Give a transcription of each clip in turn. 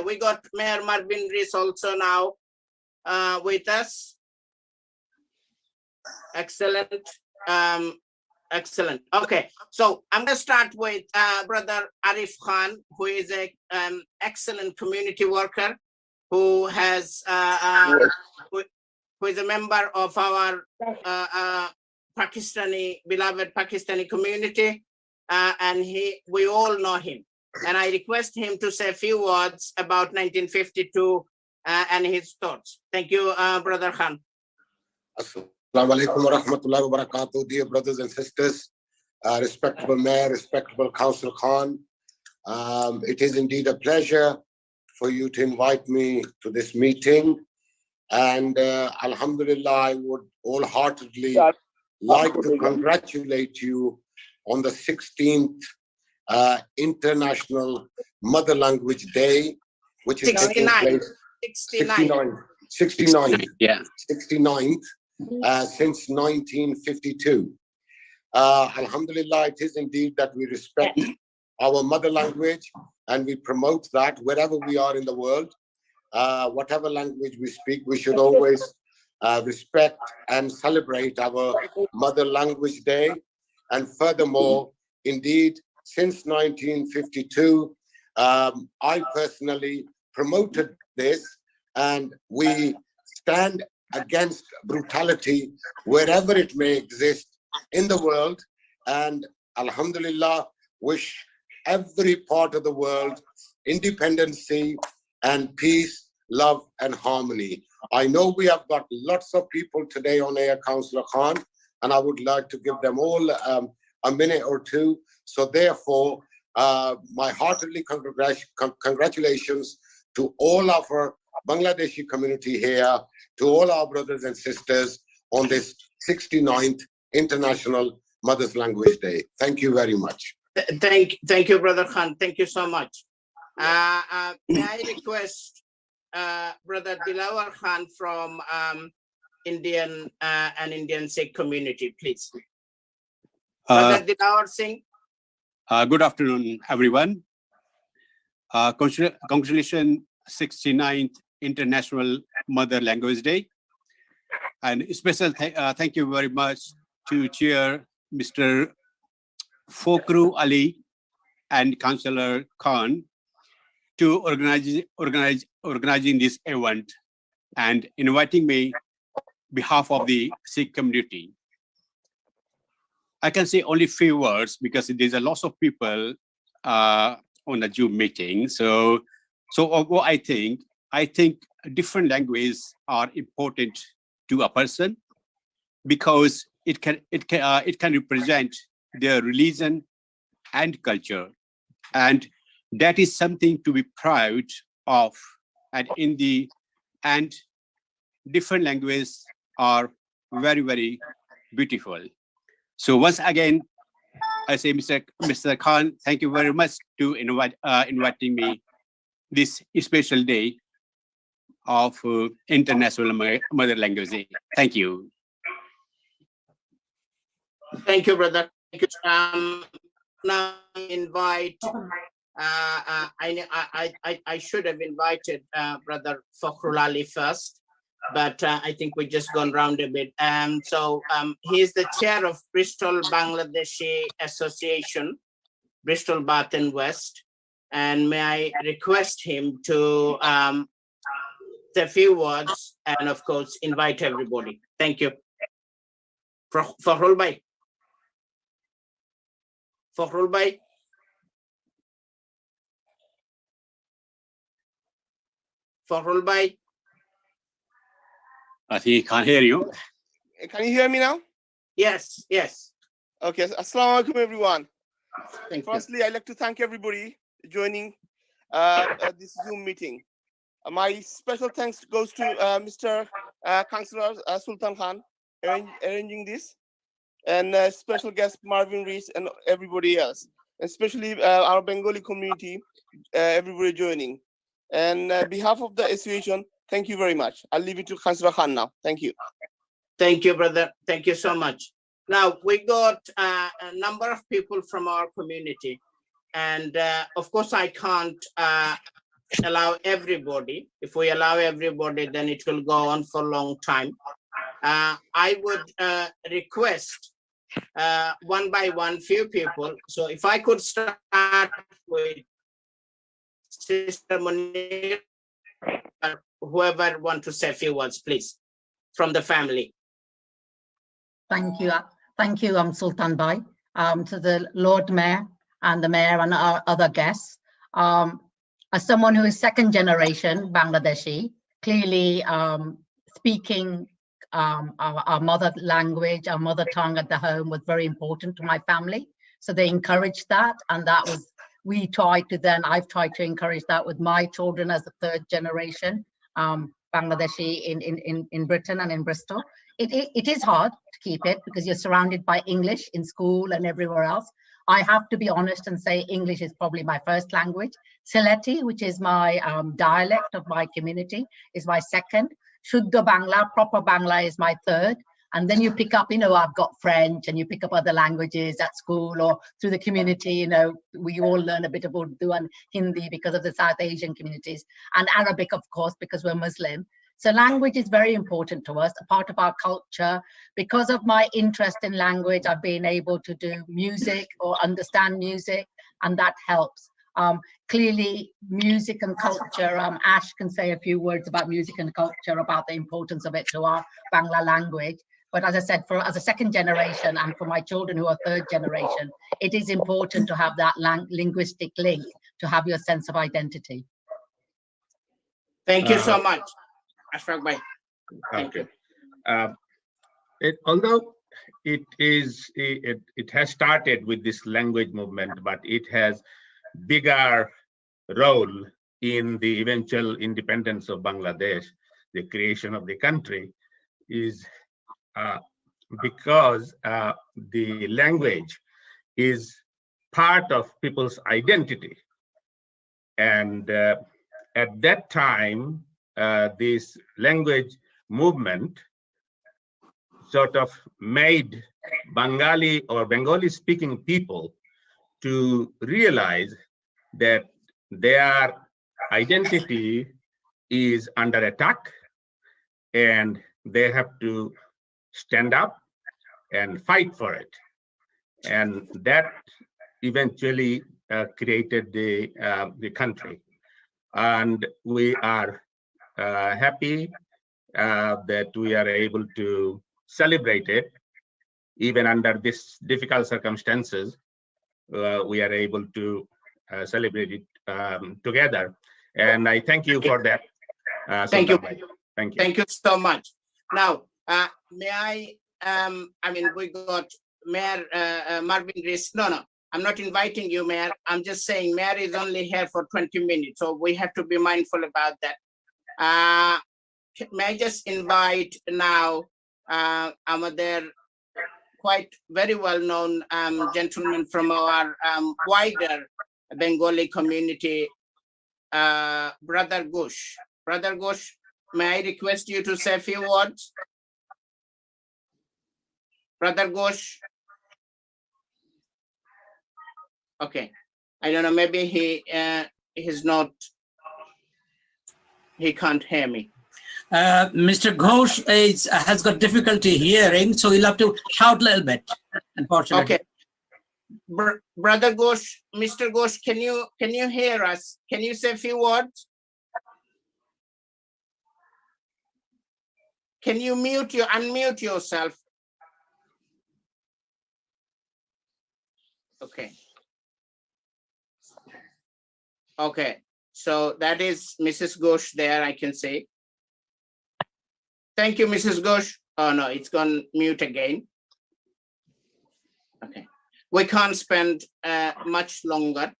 we got Mayor Marvin Rees also now with us. Excellent. Excellent. Okay, so I'm going to start with Brother Arif Khan, who is a excellent community worker, who has who is a member of our beloved Pakistani community, and we all know him. And I request him to say a few words about 1952 and his thoughts. Thank you, Brother Khan. Assalamu alaikum wa rahmatullahi wa barakatuh, dear brothers and sisters, respectable Mayor, respectable Councillor Khan. It is indeed a pleasure for you to invite me to this meeting. And Alhamdulillah, I would wholeheartedly like to congratulate you on the 16th International Mother Language Day, which is taking place 69th, yeah, 69th. Since 1952. Alhamdulillah, it is indeed that we respect our mother language and we promote that wherever we are in the world. Whatever language we speak, we should always respect and celebrate our Mother Language Day. And furthermore, indeed, since 1952, I personally promoted this, and we stand against brutality wherever it may exist in the world, and Alhamdulillah, wish every part of the world independency and peace, love and harmony. I know we have got lots of people today on air, Councillor Khan, and I would like to give them all a minute or two. So therefore, my heartily congratulations to all of our Bangladeshi community here, to all our brothers and sisters on this 69th International Mother's Language Day. Thank you very much. Thank you, Brother Khan. Thank you so much. May I request Brother Dilawar Khan from Indian and Indian Sikh community, please. Brother Dilawar Singh. Good afternoon, everyone. Congratulations, 69th International Mother Language Day. And special thank you very much to Chair Mr. Fokru Ali and Councillor Khan to organizing this event and inviting me on behalf of the Sikh community. I can say only few words because there's a lot of people on the Zoom meeting. So what I think different languages are important to a person because it can represent their religion and culture, and that is something to be proud of. And different languages are very, very beautiful. So once again, I say, Mr. Khan, thank you very much to inviting me this special day of International Mother Language Day. Thank you. Thank you, brother. Thank you. Now invite. I should have invited Brother Fakhrul Ali first, but I think we just gone round a bit. So he is the chair of Bristol Bangladeshi Association, Bristol Bath and West, and may I request him to say a few words and of course invite everybody. Thank you. Fakhrul Bhai. Fakhrul Bhai. Fakhrul Bhai. I think he can't hear you. Can you hear me now? Yes, yes. Okay, assalamu alaikum everyone. Firstly, I'd like to thank everybody joining this Zoom meeting. My special thanks goes to Mr. Councillor Sultan Khan arranging this, and special guest Marvin Rees and everybody else, especially our Bengali community, everybody joining. And on behalf of the association, thank you very much. I'll leave it to Councillor Khan now. Thank you. Thank you, brother. Thank you so much. Now, we got a number of people from our community. And of course, I can't allow everybody. If we allow everybody, then it will go on for a long time. I would request one by one few people. So if I could start with Sister Munir, whoever want to say a few words, please, from the family. Thank you. Thank you, Sultan Bhai, to the Lord Mayor and the Mayor and our other guests. As someone who is second generation Bangladeshi, clearly speaking our mother language, our mother tongue at the home was very important to my family. So they encouraged that, and that was, I've tried to encourage that with my children as a third generation Bangladeshi in Britain and in Bristol. It is hard to keep it because you're surrounded by English in school and everywhere else. I have to be honest and say English is probably my first language. Sylheti, which is my dialect of my community, is my second. Shuddha Bangla, proper Bangla, is my third. And then you pick up, I've got French, and you pick up other languages at school or through the community. We all learn a bit of Urdu and Hindi because of the South Asian communities, and Arabic, of course, because we're Muslim. So language is very important to us, a part of our culture. Because of my interest in language, I've been able to do music or understand music, and that helps. Clearly, music and culture, Ash can say a few words about music and culture, about the importance of it to our Bangla language. But as I said, as a second generation and for my children who are third generation, it is important to have that linguistic link, to have your sense of identity. Thank you so much, Ashfaq Bhai. Thank you. Although it has started with this language movement, but it has bigger role in the eventual independence of Bangladesh, the creation of the country, is because the language is part of people's identity. And at that time, this language movement sort of made Bengali or Bengali speaking people to realize that their identity is under attack and they have to stand up and fight for it. And that eventually created the country. And we are happy that we are able to celebrate it. Even under these difficult circumstances, we are able to celebrate it together. And I thank you for that. Thank you. Thank you. Thank you so much. Now, may we got Mayor Marvin Rees. No, I'm not inviting you, Mayor. I'm just saying Mayor is only here for 20 minutes, so we have to be mindful about that. May I just invite now Amader, quite very well-known gentleman from our wider Bengali community, Brother Ghosh. Brother Ghosh, may I request you to say a few words? Brother Ghosh. Okay, I don't know, maybe he's not, he can't hear me. Mr. Ghosh has got difficulty hearing, so he'll have to shout a little bit, unfortunately. Okay. Brother Ghosh, Mr. Ghosh, can you hear us? Can you say a few words? Can you unmute yourself? Okay. Okay, so that is Mrs. Ghosh there, I can say. Thank you, Mrs. Ghosh. Oh no, it's gone mute again. Okay, we can't spend much longer.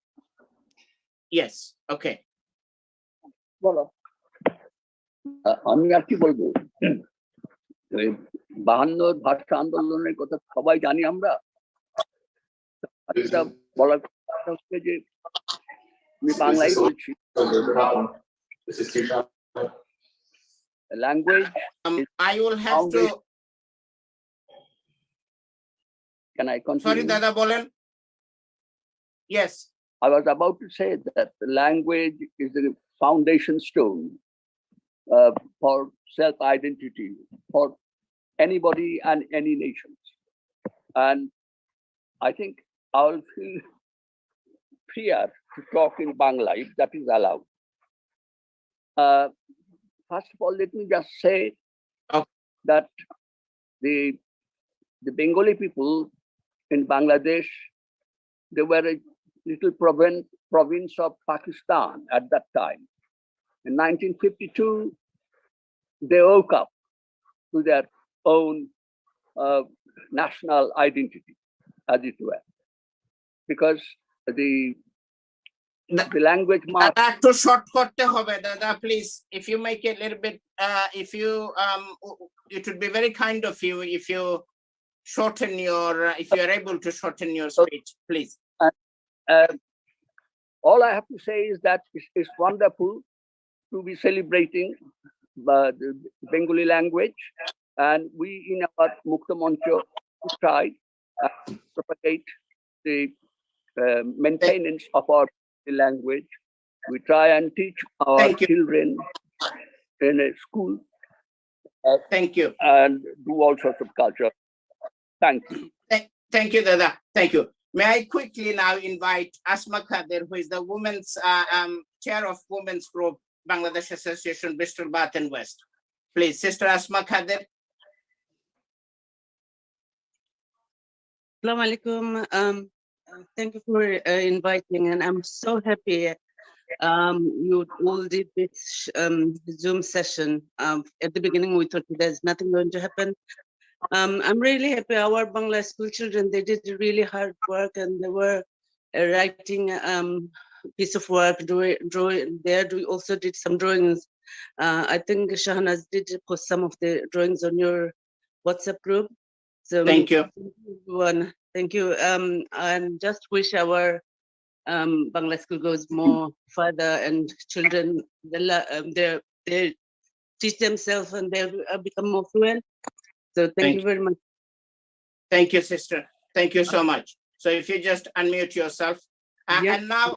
Yes, okay. আমি আর কি বলবো, 52 ভাষা আন্দোলনের কথা সবাই জানি আমরা। বলার কথা হচ্ছে যে আমি বাংলাই বলছি। Language. I will have to. Can I continue? Sorry, Dada Bolen. Yes. I was about to say that the language is the foundation stone for self-identity for anybody and any nations. And I think I'll feel freer to talk in Bangla if that is allowed. First of all, let me just say that the Bengali people in Bangladesh, they were a little province of Pakistan at that time. In 1952, they woke up to their own national identity, as it were, because the language mark. To short Dada, please, if you make it a little bit, it would be very kind of you if you shorten your, if you are able to shorten your speech, please. All I have to say is that it's wonderful to be celebrating the Bengali language, and we in our Mukta Mancho try to propagate the maintenance of our language. We try and teach our children in a school. Thank you. And do all sorts of culture. Thank you. Thank you, Dada. Thank you. May I quickly now invite Asma Khader, who is the women's chair of Women's Group, Bangladesh Association, Bristol, Bath and West. Please, Sister Asma Khader. Assalamu alaikum. Thank you for inviting, and I'm so happy you all did this Zoom session. At the beginning, we thought there's nothing going to happen. I'm really happy. Our Bangla school children, they did really hard work, and they were writing piece of work, drawing. We also did some drawings. I think Shahnaz did post some of the drawings on your WhatsApp group. So thank you. Everyone. Thank you. And just wish our Bangla school goes more further, and children they teach themselves and they become more fluent. So thank you very much. Thank you, sister. Thank you so much. So if you just unmute yourself. Yes. And now,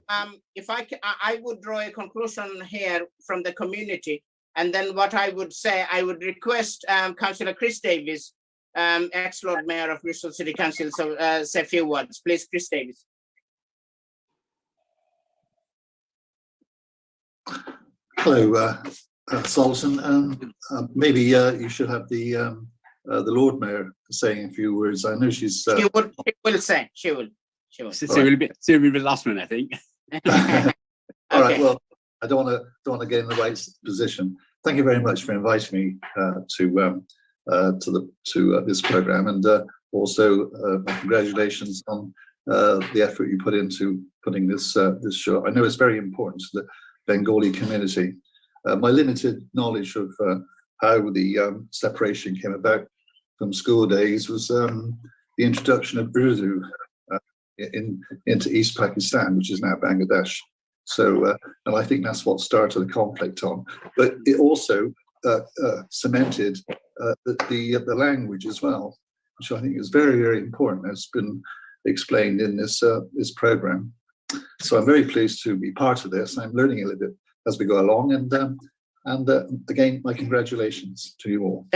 if I would draw a conclusion here from the community, and then what I would say, I would request Councillor Chris Davis, ex-Lord Mayor of Bristol City Council, so say a few words. Please, Chris Davis. Hello, Sultan. Maybe you should have the Lord Mayor saying a few words. I know she's. She will say. She will. She will be the last one, I think. All right. Well, I don't want to get in the right position. Thank you very much for inviting me to this program, and also congratulations on the effort you put into putting this show. I know it's very important to the Bengali community. My limited knowledge of how the separation came about from school days was the introduction of Urdu into East Pakistan, which is now Bangladesh. So, and I think that's what started the conflict on. But it also cemented the language as well, which I think is very, very important. It's been explained in this program. So I'm very pleased to be part of this. I'm learning a little bit as we go along, and again, my congratulations to you all.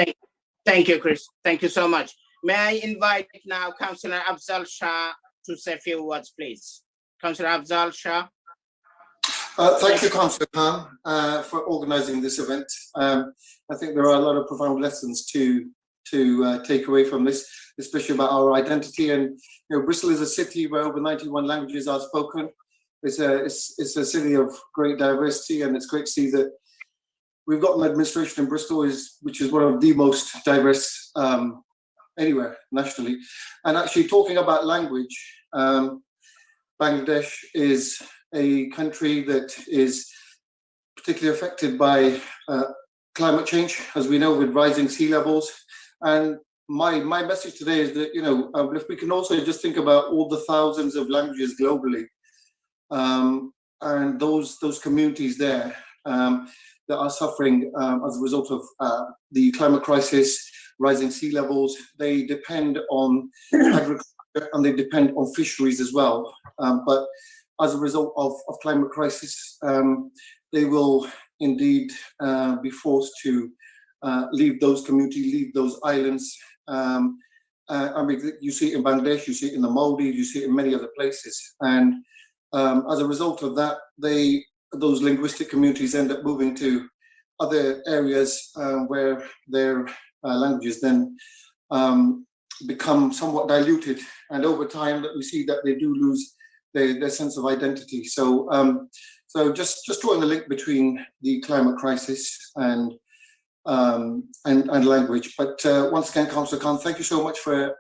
Thank you, Chris. Thank you so much. May I invite now Councillor Afzal Shah to say a few words, please. Councillor Afzal Shah. Thank you, Councillor Khan, for organising this event. I think there are a lot of profound lessons to take away from this, especially about our identity. And Bristol is a city where over 91 languages are spoken. It's a city of great diversity, and it's great to see that we've got an administration in Bristol which is one of the most diverse anywhere nationally. And actually, talking about language, Bangladesh is a country that is particularly affected by climate change, as we know, with rising sea levels. And my message today is that, if we can also just think about all the thousands of languages globally, and those communities there that are suffering as a result of the climate crisis, rising sea levels, they depend on agriculture and they depend on fisheries as well. But as a result of climate crisis, they will indeed be forced to leave those communities, leave those islands. I mean, you see it in Bangladesh, you see it in the Maldives, you see it in many other places. And as a result of that, those linguistic communities end up moving to other areas where their languages then become somewhat diluted. And over time, that we see that they do lose their sense of identity. So, so just drawing a link between the climate crisis and language. But once again, Councillor Khan, thank you so much for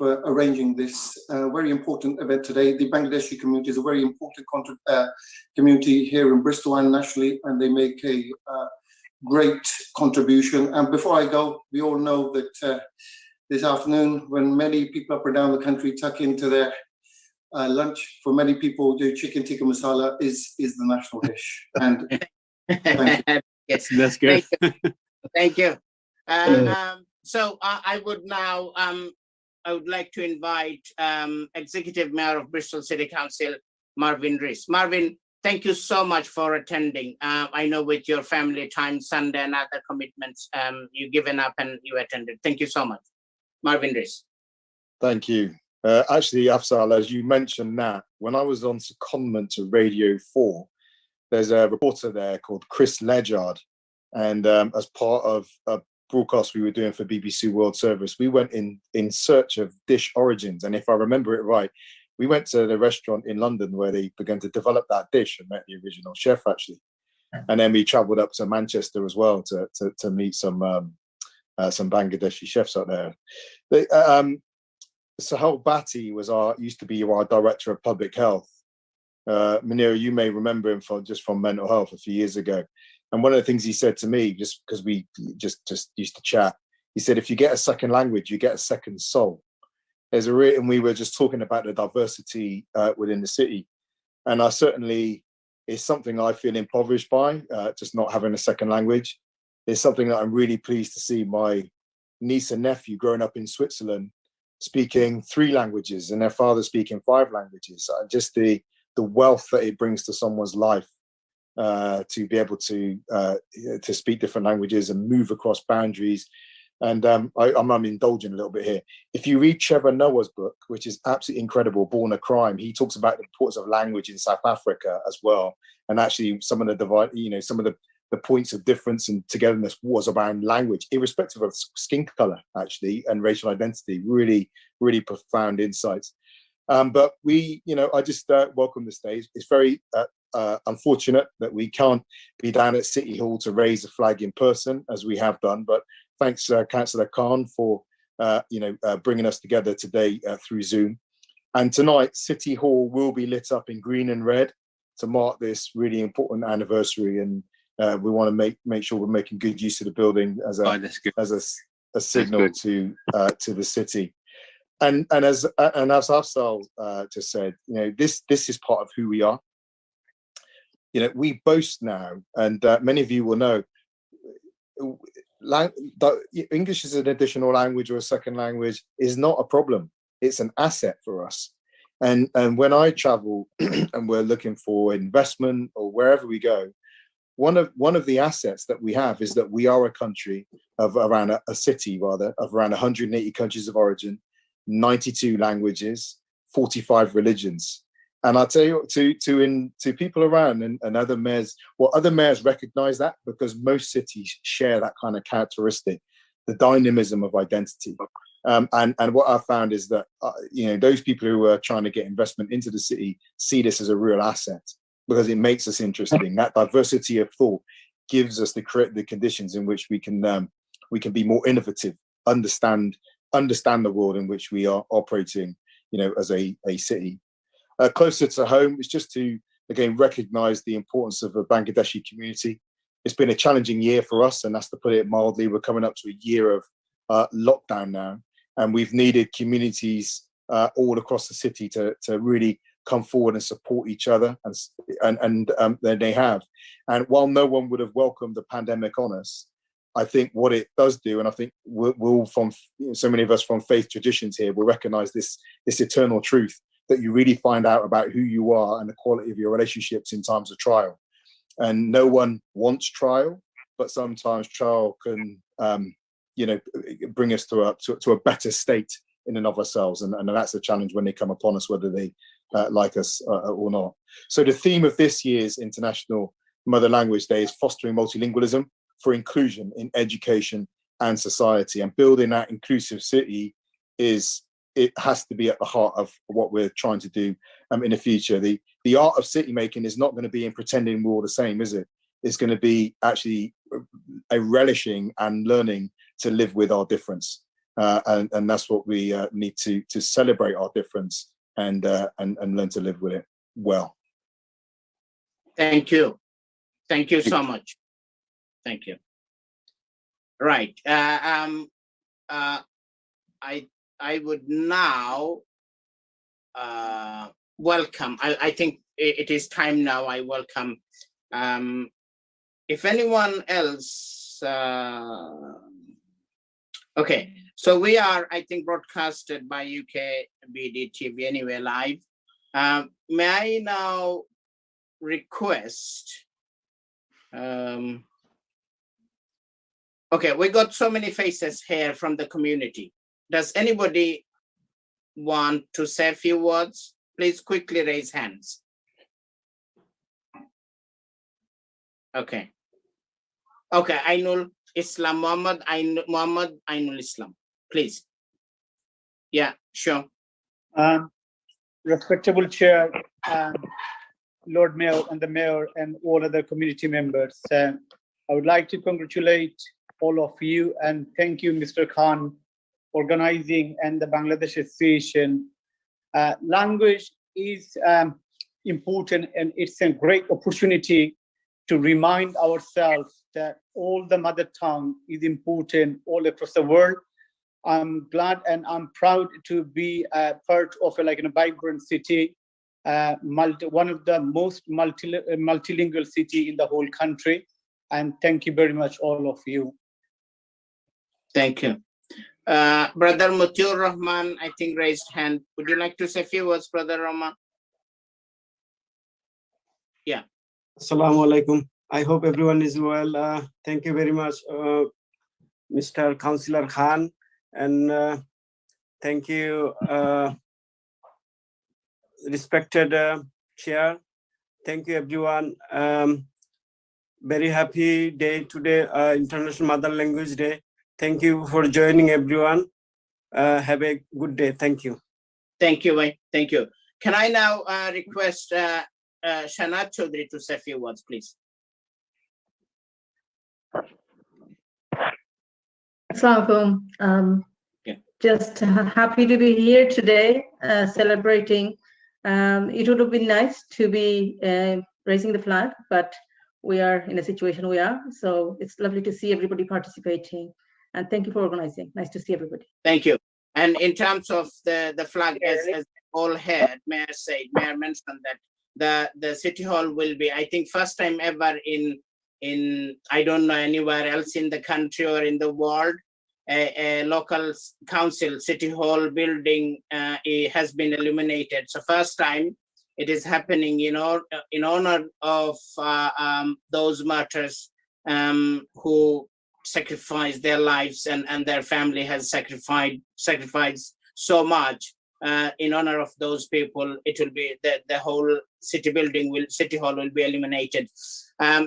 arranging this very important event today. The Bangladeshi community is a very important community here in Bristol and nationally, and they make a great contribution. And before I go, we all know that this afternoon, when many people up and down the country tuck into their lunch, for many people, the chicken tikka masala is the national dish. And thank you. Yes, That's good. Thank you. So I would now, I would like to invite Executive Mayor of Bristol City Council, Marvin Rees. Marvin, thank you so much for attending. I know with your family time, Sunday and other commitments, you've given up and you attended. Thank you so much. Marvin Rees. Thank you. Actually, Afzal, as you mentioned that, when I was on secondment to Radio 4, there's a reporter there called Chris Ledyard. And as part of a broadcast we were doing for BBC World Service, we went in search of dish origins. And if I remember it right, we went to the restaurant in London where they began to develop that dish and met the original chef, actually. And then we traveled up to Manchester as well to meet some Bangladeshi chefs out there. Sahel Bhatti used to be our director of public health. Munira, you may remember him from mental health a few years ago. And one of the things he said to me, just because we just used to chat, he said, if you get a second language, you get a second soul. And we were just talking about the diversity within the city. And it's something I feel impoverished by, just not having a second language. It's something that I'm really pleased to see my niece and nephew growing up in Switzerland speaking 3 languages and their father speaking 5 languages. Just the wealth that it brings to someone's life. To be able to speak different languages and move across boundaries. And I'm indulging a little bit here. If you read Trevor Noah's book, which is absolutely incredible, Born a Crime, he talks about the importance of language in South Africa as well. And actually some of the points of difference and togetherness was around language, irrespective of skin color, actually, and racial identity. Really, really profound insights. But I just welcome the stage. It's very unfortunate that we can't be down at City Hall to raise the flag in person as we have done, but thanks Councillor Khan for bringing us together today through Zoom. And tonight City Hall will be lit up in green and red to mark this really important anniversary, and we want to make sure we're making good use of the building as a signal to the city. And as Afzal just said, this is part of who we are. We boast now, and many of you will know, English is an additional language or a second language is not a problem. It's an asset for us. And when I travel and we're looking for investment or wherever we go, one of the assets that we have is that we are a country of around a city rather of around 180 countries of origin, 92 languages, 45 religions. And I'll tell you, to people around and other mayors, other mayors recognize that because most cities share that kind of characteristic, the dynamism of identity. And what I found is that, those people who are trying to get investment into the city see this as a real asset because it makes us interesting. That diversity of thought gives us the conditions in which we can be more innovative, understand the world in which we are operating, as a city. Closer to home is just to, again, recognize the importance of the Bangladeshi community. It's been a challenging year for us, and that's to put it mildly. We're coming up to a year of lockdown now, and we've needed communities all across the city to really come forward and support each other, and they have. And while no one would have welcomed the pandemic on us, I think what it does do, and I think we'll from so many of us from faith traditions here will recognize this eternal truth, that you really find out about who you are and the quality of your relationships in times of trial. And no one wants trial, but sometimes trial can, bring us to a better state in and of ourselves. And that's the challenge when they come upon us, whether they like us or not. So the theme of this year's International Mother Language Day is fostering multilingualism for inclusion in education and society. And building that inclusive city it has to be at the heart of what we're trying to do in the future. The art of city making is not going to be in pretending we're all the same, is it? It's going to be actually a relishing and learning to live with our difference. And that's what we need to celebrate our difference and learn to live with it well. Thank you. Thank you so much. Thank you. Right. I would now welcome. I think it is time now. I welcome. If anyone else. Okay. So we are, I think, broadcasted by UK BD TV anyway live. May I now request? Okay, we got so many faces here from the community. Does anybody want to say a few words? Please quickly raise hands. Okay. Okay, Ainul Islam, Muhammad Ainul Islam, please. Yeah, sure. Respectable Chair, Lord Mayor and the Mayor and all other community members. I would like to congratulate all of you and thank you, Mr. Khan, organizing and the Bangladesh Association. Language is important and it's a great opportunity to remind ourselves that all the mother tongue is important all across the world. I'm glad and I'm proud to be a part of a vibrant city, one of the most multilingual city in the whole country. And thank you very much, all of you. Thank you. Brother Mutur Rahman, I think raised hand. Would you like to say a few words, Brother Rahman? Yeah. Assalamu alaikum. I hope everyone is well. Thank you very much, Mr. Councillor Khan. And thank you, respected Chair. Thank you, everyone. Very happy day today, International Mother Language Day. Thank you for joining, everyone. Have a good day. Thank you. Thank you, Wayne. Thank you. Can I now request Shanat Chaudhary to say a few words, please? Assalamualaikum. Just happy to be here today, celebrating. It would have been nice to be raising the flag, but we are in a situation we are. So it's lovely to see everybody participating. And thank you for organizing. Nice to see everybody. Thank you. And in terms of the flag, as all heard, Mayor mentioned that the City Hall will be, I think, first time ever in I don't know anywhere else in the country or in the world, a local council City Hall building has been illuminated. So first time it is happening, in honor of those martyrs who sacrificed their lives and their family has sacrificed so much. In honor of those people, it will be the whole city hall will be illuminated.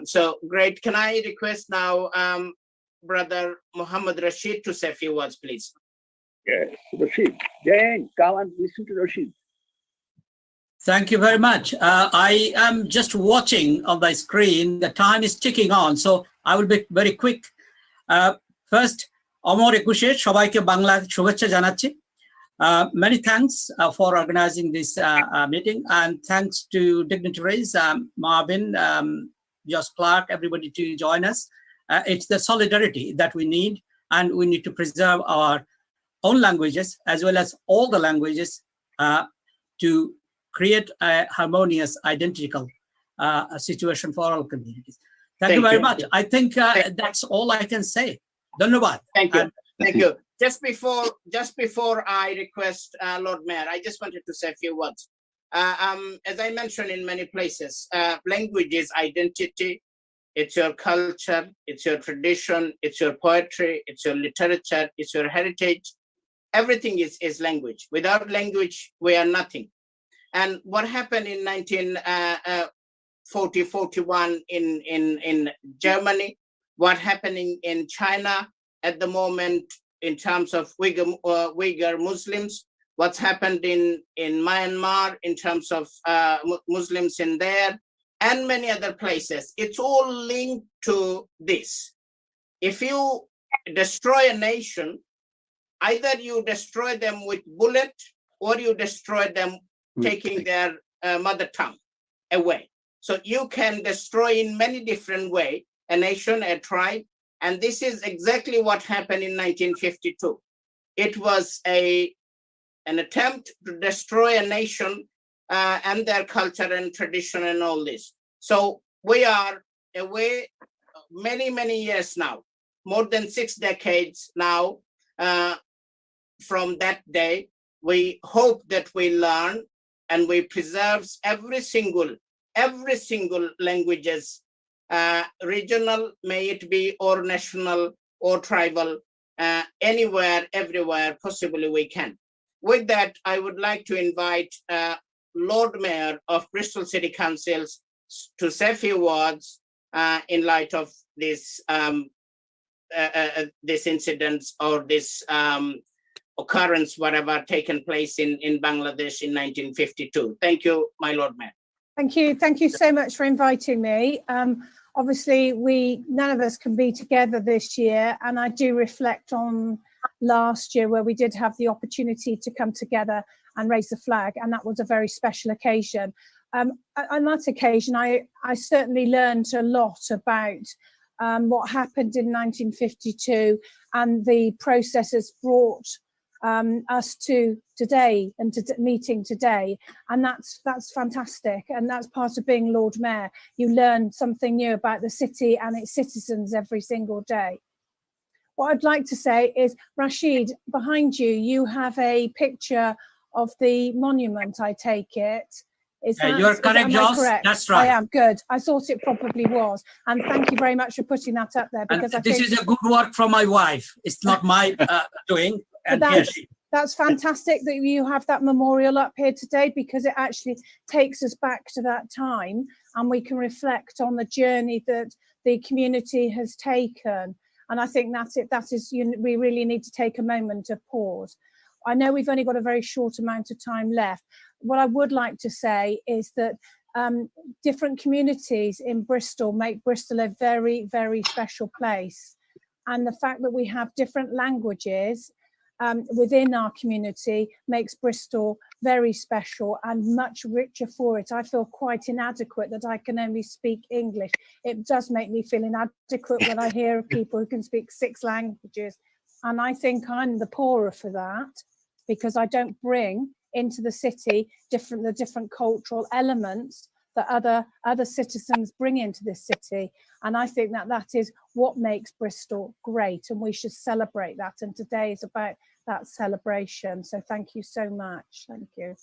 So great. Can I request now Brother Muhammad Rashid to say a few words, please? Yes, Rashid. Jane, come and listen to Rashid. Thank you very much. I am just watching on the screen. The time is ticking on, so I will be very quick. First, Amor Ekushe, Shobaike Bangla Shuvecha Janachi. Many thanks for organizing this meeting, and thanks to dignitaries, Marvin, Josh Clark, everybody to join us. It's the solidarity that we need, and we need to preserve our own languages as well as all the languages to create a harmonious, identical situation for all communities. Thank you very much. I think that's all I can say. Dhanyabad. Thank you. Thank you. Just before I request Lord Mayor, I just wanted to say a few words. As I mentioned in many places, language is identity, it's your culture, it's your tradition, it's your poetry, it's your literature, it's your heritage. Everything is language. Without language, we are nothing. And what happened in 1941 in Germany, what happening in China at the moment in terms of Uyghur Muslims, what's happened in Myanmar in terms of Muslims in there, and many other places. It's all linked to this. If you destroy a nation, either you destroy them with bullet or you destroy them taking their mother tongue away. So you can destroy in many different ways a nation, a tribe, and this is exactly what happened in 1952. It was an attempt to destroy a nation and their culture and tradition and all this. So we are away many, many years now, more than 6 decades now from that day. We hope that we learn and we preserve every single languages, regional, may it be, or national, or tribal, anywhere, everywhere, possibly we can. With that, I would like to invite Lord Mayor of Bristol City Council to say a few words in light of this this incidents or this occurrence, whatever taken place in Bangladesh in 1952. Thank you, my Lord Mayor. Thank you so much for inviting me. Obviously, none of us can be together this year, and I do reflect on last year where we did have the opportunity to come together and raise the flag, and that was a very special occasion. On that occasion, I certainly learned a lot about what happened in 1952 and the processes brought us to today and to meeting today, and that's fantastic, and that's part of being Lord Mayor. You learn something new about the city and its citizens every single day. What I'd like to say is, Rashid, behind you, you have a picture of the monument, I take it. You're correct, Joss. That's right. I am, good. I thought it probably was. And thank you very much for putting that up there. Because this is a good work from my wife. It's not my doing. And that's fantastic that you have that memorial up here today, because it actually takes us back to that time and we can reflect on the journey that the community has taken. And I think that's it. We really need to take a moment of pause. I know we've only got a very short amount of time left. What I would like to say is that different communities in Bristol make Bristol a very, very special place. And the fact that we have different languages within our community makes Bristol very special and much richer for it. I feel quite inadequate that I can only speak English. It does make me feel inadequate when I hear of people who can speak 6 languages. And I think I'm the poorer for that, because I don't bring into the city the different cultural elements that other citizens bring into this city. And I think that is what makes Bristol great, and we should celebrate that. And today is about that celebration. So thank you so much. Thank you.